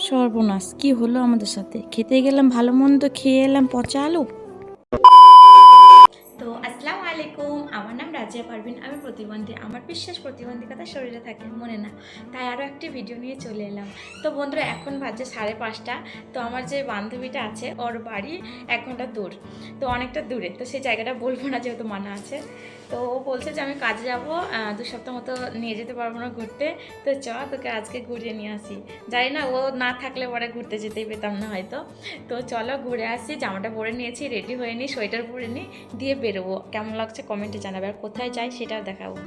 সর্বনাশ কি হলো আমাদের সাথে, খেতে গেলাম ভালো মন্দ, খেয়ে এলাম পচা আলু। তো আসসালামু আলাইকুম, আমার নাম রাজিয়া পারভিন, আমি প্রতিবন্ধী। আমার বিশ্বাস প্রতিবন্ধিকতা শরীরে থাকে, মনে না। তাই আরও একটি ভিডিও নিয়ে চলে এলাম। তো বন্ধুরা, এখন বাজে 5:30। তো আমার যে বান্ধবীটা আছে ওর বাড়ি 1 ঘন্টা দূর, তো অনেকটা দূরে। তো সেই জায়গাটা বলবো না যেহেতু মানা আছে। তো ও বলছে যে আমি কাজে যাবো, 2 সপ্তাহ মতো নিয়ে যেতে পারবো না ঘুরতে, তো তোকে আজকে ঘুরিয়ে নিয়ে আসি। জানি না ও না থাকলে পরে ঘুরতে যেতেই পেতাম না হয়তো। তো চলো ঘুরে আসি। জামাটা পরে নিয়েছি, রেডি হয়ে নিই, সোয়েটার পরে নিই, দিয়ে বেরোবো। কেমন লাগছে কমেন্টে জানাবে, আর কোথায় যাই সেটাও দেখাবো।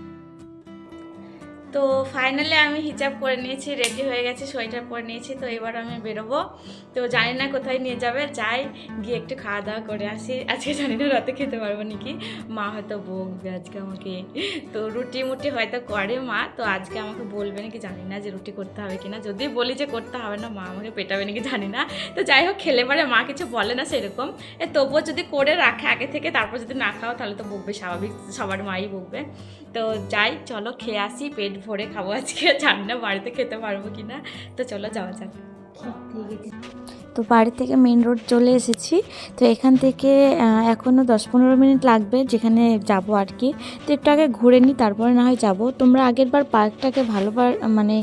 তো ফাইনালি আমি হিজাব করে নিয়েছি, রেডি হয়ে গেছি, সোয়েটার পরে নিয়েছি। তো এবার আমি বেরোবো। তো জানি না কোথায় নিয়ে যাবে, যাই গিয়ে একটু খাওয়া দাওয়া করে আসি। আজকে জানি না রাতে খেতে পারবো নাকি, মা হয়তো বকবে আজকে আমাকে। তো রুটি মুটি হয়তো করে মা, তো আজকে আমাকে বলবে নাকি জানি না যে রুটি করতে হবে কিনা। যদি বলি যে করতে হবে না, মা আমাকে পেটাবে নাকি জানি না। তো যাই হোক, খেলে পারে, মা কিছু বলে না সেরকম। তবুও যদি করে রাখে আগে থেকে, তারপর যদি না খাও তাহলে তো বকবে, স্বাভাবিক, সবার মাই বকবে। তো যাই, চলো খেয়ে আসি, পেট ভরে খাবো আজকে, জানি না বাড়িতে খেতে পারবো কি না। তো চলো যাওয়া যাক। তো বাড়ি থেকে মেন রোড চলে এসেছি। তো এখান থেকে এখনও 10-15 মিনিট লাগবে যেখানে যাব আর কি। তো একটু আগে ঘুরে নিই, তারপরে না হয় যাব। তোমরা আগের বার পার্কটাকে মানে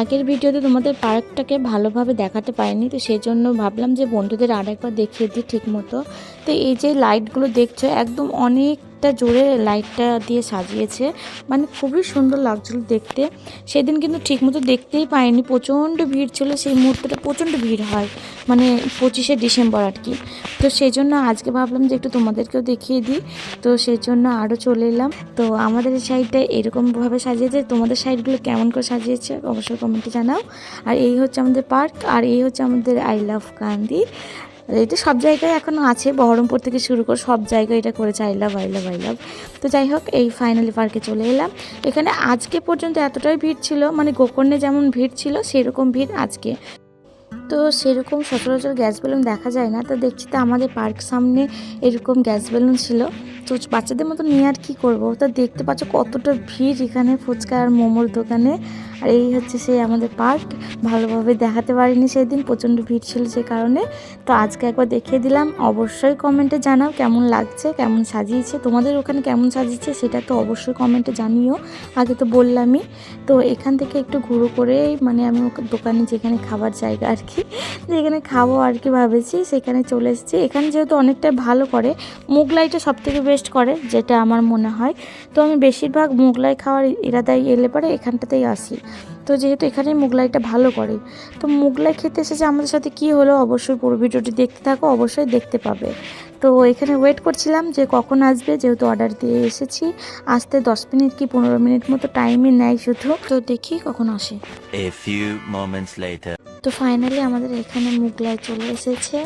আগের ভিডিওতে তোমাদের পার্কটাকে ভালোভাবে দেখাতে পারিনি, তো সেই জন্য ভাবলাম যে বন্ধুদের আরেকবার দেখিয়ে দিই ঠিক মতো। তো এই যে লাইটগুলো দেখছো, একদম অনেকটা জোরে লাইটটা দিয়ে সাজিয়েছে, মানে খুবই সুন্দর লাগছিল দেখতে। সেদিন কিন্তু ঠিকমতো দেখতেই পাইনি, প্রচণ্ড ভিড় ছিল সেই মুহূর্তটা, প্রচণ্ড ভিড় হয় মানে 25শে ডিসেম্বর আর কি। তো সেই জন্য আজকে ভাবলাম যে একটু তোমাদেরকেও দেখিয়ে দিই, তো সেই জন্য আরও চলে এলাম। তো আমাদের এই সাইডটা এরকমভাবে সাজিয়েছে, তোমাদের সাইডগুলো কেমন করে সাজিয়েছে অবশ্যই কমেন্টে জানাও। আর এই হচ্ছে আমাদের পার্ক, আর এই হচ্ছে আমাদের আই লাভ কান্দি। এটা সব জায়গায় এখনও আছে, বহরমপুর থেকে শুরু করে সব জায়গায় এটা করেছে I love I love I love. তো যাই হোক, এই ফাইনালি পার্কে চলে এলাম। এখানে আজকে পর্যন্ত এতটাই ভিড় ছিল, মানে গোকর্ণে যেমন ভিড় ছিল সেরকম ভিড় আজকে। তো সেরকম সচরাচর গ্যাস বেলুন দেখা যায় না, তো দেখছি তো আমাদের পার্ক সামনে এরকম গ্যাস বেলুন ছিল। তো বাচ্চাদের মতো নিয়ে আর কী করবো, তো দেখতে পাচ্ছ কতটা ভিড় এখানে ফুচকা আর মোমোর দোকানে। আর এই হচ্ছে সেই আমাদের পার্ক, ভালোভাবে দেখাতে পারিনি সেদিন, প্রচণ্ড ভিড় ছিল সে কারণে। তো আজকে একবার দেখিয়ে দিলাম। অবশ্যই কমেন্টে জানাও কেমন লাগছে, কেমন সাজিয়েছে, তোমাদের ওখানে কেমন সাজিয়েছে সেটা তো অবশ্যই কমেন্টে জানিও। আগে তো বললামই। তো এখান থেকে একটু ঘুরো করেই মানে আমি দোকানে যেখানে খাবার জায়গা আর কি, যেখানে খাবো আর কি ভাবেছি, সেখানে চলে এসেছি। এখানে যেহেতু অনেকটাই ভালো করে, মোগলাইটা সব থেকে বেস্ট করে যেটা আমার মনে হয়। তো আমি বেশিরভাগ মোগলাই খাওয়ার ইরাদায় এলে পরে এখানটাতেই আসি। তো যেহেতু এখানে মোগলাইটা ভালো করে, তো মোগলাই খেতে এসেছে। আমাদের সাথে কি হলো অবশ্যই পুরো ভিডিওটি দেখতে থাকো, অবশ্যই দেখতে পাবে। তো এখানে ওয়েট করছিলাম যে কখন আসবে, যেহেতু অর্ডার দিয়ে এসেছি। আসতে 10 মিনিট কি 15 মিনিট মতো টাইমই নেয় শুধু, তো দেখি কখন আসে। A few moments later. তো ফাইনালি আমাদের এখানে মোগলাই চলে এসেছে,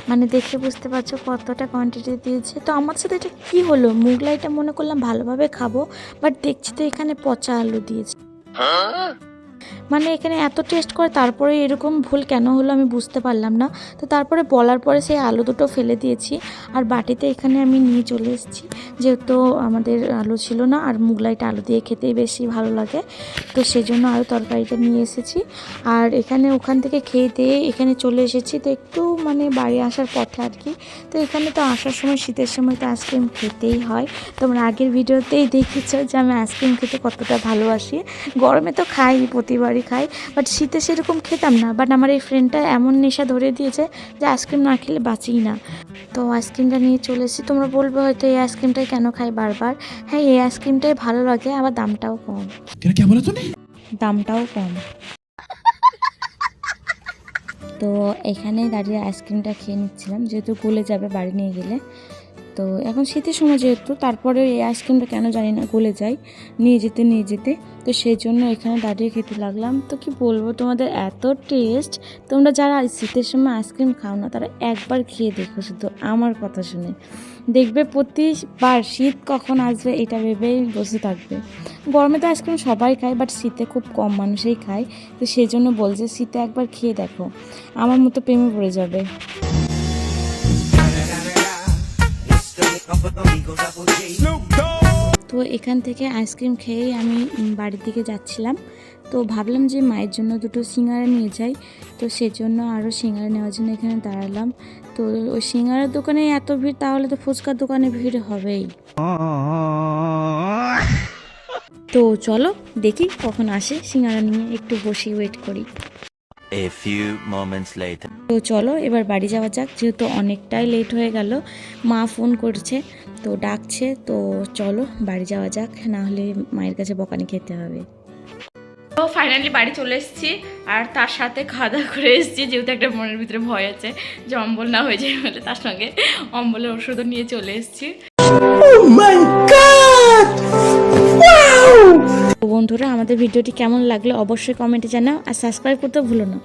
মানে দেখে বুঝতে পারছো কতটা কোয়ান্টিটি দিয়েছে। তো আমার সাথে এটা কী হলো, মোগলাইটা মনে করলাম ভালোভাবে খাবো, বাট দেখছি তো এখানে পচা আলু দিয়েছে। মানে এখানে এত টেস্ট করে তারপরে এরকম ভুল কেন হলো আমি বুঝতে পারলাম না। তো তারপরে বলার পরে সেই আলু দুটো ফেলে দিয়েছি, আর বাটিতে এখানে আমি নিয়ে চলে এসেছি, যেহেতু আমাদের আলু ছিল না, আর মোগলাইটা আলু দিয়ে খেতেই বেশি ভালো লাগে। তো সেই জন্য আরও তরকারিটা নিয়ে এসেছি। আর এখানে ওখান থেকে খেয়ে দিয়ে এখানে চলে এসেছি, তো একটু মানে বাড়ি আসার পথে আর কি। তো এখানে তো আসার সময়, শীতের সময় তো আইসক্রিম খেতেই হয়। তোমরা আগের ভিডিওতেই দেখেছো যে আমি আইসক্রিম খেতে কতটা ভালোবাসি। গরমে তো খাই, প্রতিবারই খাই, বাট শীতে সেরকম খেতাম না। বাট আমার এই ফ্রেন্ডটা এমন নেশা ধরে দিয়েছে যে আইসক্রিম না খেলে বাঁচি না। তো আইসক্রিমটা নিয়ে চলে এসেছি। তোমরা বলবে হয়তো এই আইসক্রিমটাই কেন খাই বারবার। হ্যাঁ, এই আইসক্রিমটাই ভালো লাগে, আবার দামটাও কম। দামটাও কম। তো এখানে দাঁড়িয়ে আইসক্রিমটা খেয়ে নিচ্ছিলাম, যেহেতু গলে যাবে বাড়ি নিয়ে গেলে। তো এখন শীতের সময় যেহেতু, তারপরে এই আইসক্রিমটা কেন জানি না গলে যায় নিয়ে যেতে। তো সেই জন্য এখানে দাঁড়িয়ে খেতে লাগলাম। তো কি বলবো তোমাদের, এত টেস্ট। তোমরা যারা শীতের সময় আইসক্রিম খাও না, তারা একবার খেয়ে দেখো শুধু আমার কথা শুনে, দেখবে প্রতিবার শীত কখন আসবে এটা ভেবেই বসে থাকবে। গরমে তো আইসক্রিম সবাই খায়, বাট শীতে খুব কম মানুষই খায়। তো সেই জন্য বলছে শীতে একবার খেয়ে দেখো, আমার মতো প্রেমে পড়ে যাবে। তো এখান থেকে আইসক্রিম খেয়েই আমি বাড়ির দিকে যাচ্ছিলাম। তো ভাবলাম যে মায়ের জন্য দুটো সিঙ্গারা নিয়ে যাই, তো সেজন্য আরও সিঙ্গারা নেওয়ার জন্য এখানে দাঁড়ালাম। তো ওই সিঙ্গারার দোকানে এত ভিড়, তাহলে তো ফুচকার দোকানে ভিড় হবেই। তো চলো দেখি কখন আসে সিঙ্গারা নিয়ে, একটু বসে ওয়েট করি। A few moments later. তো চলো এবার বাড়ি যাওয়া যাক, যেহেতু অনেকটাই লেট হয়ে গেল। মা ফোন করছে, তো ডাকছে, তো চলো বাড়ি যাওয়া যাক, না হলে মায়ের কাছে বকানি খেতে হবে। তো ফাইনালি বাড়ি চলে এসেছি, আর তার সাথে খাওয়া দাওয়া করে এসেছি, যেহেতু একটা মনের ভিতরে ভয় আছে যে অম্বল না হয়ে যায় বলে, তার সঙ্গে অম্বলের ওষুধও নিয়ে চলে এসেছি। তো বন্ধুরা, আমাদের ভিডিওটি কেমন লাগলো অবশ্যই কমেন্টে জানাও, আর সাবস্ক্রাইব করতে ভুলো না।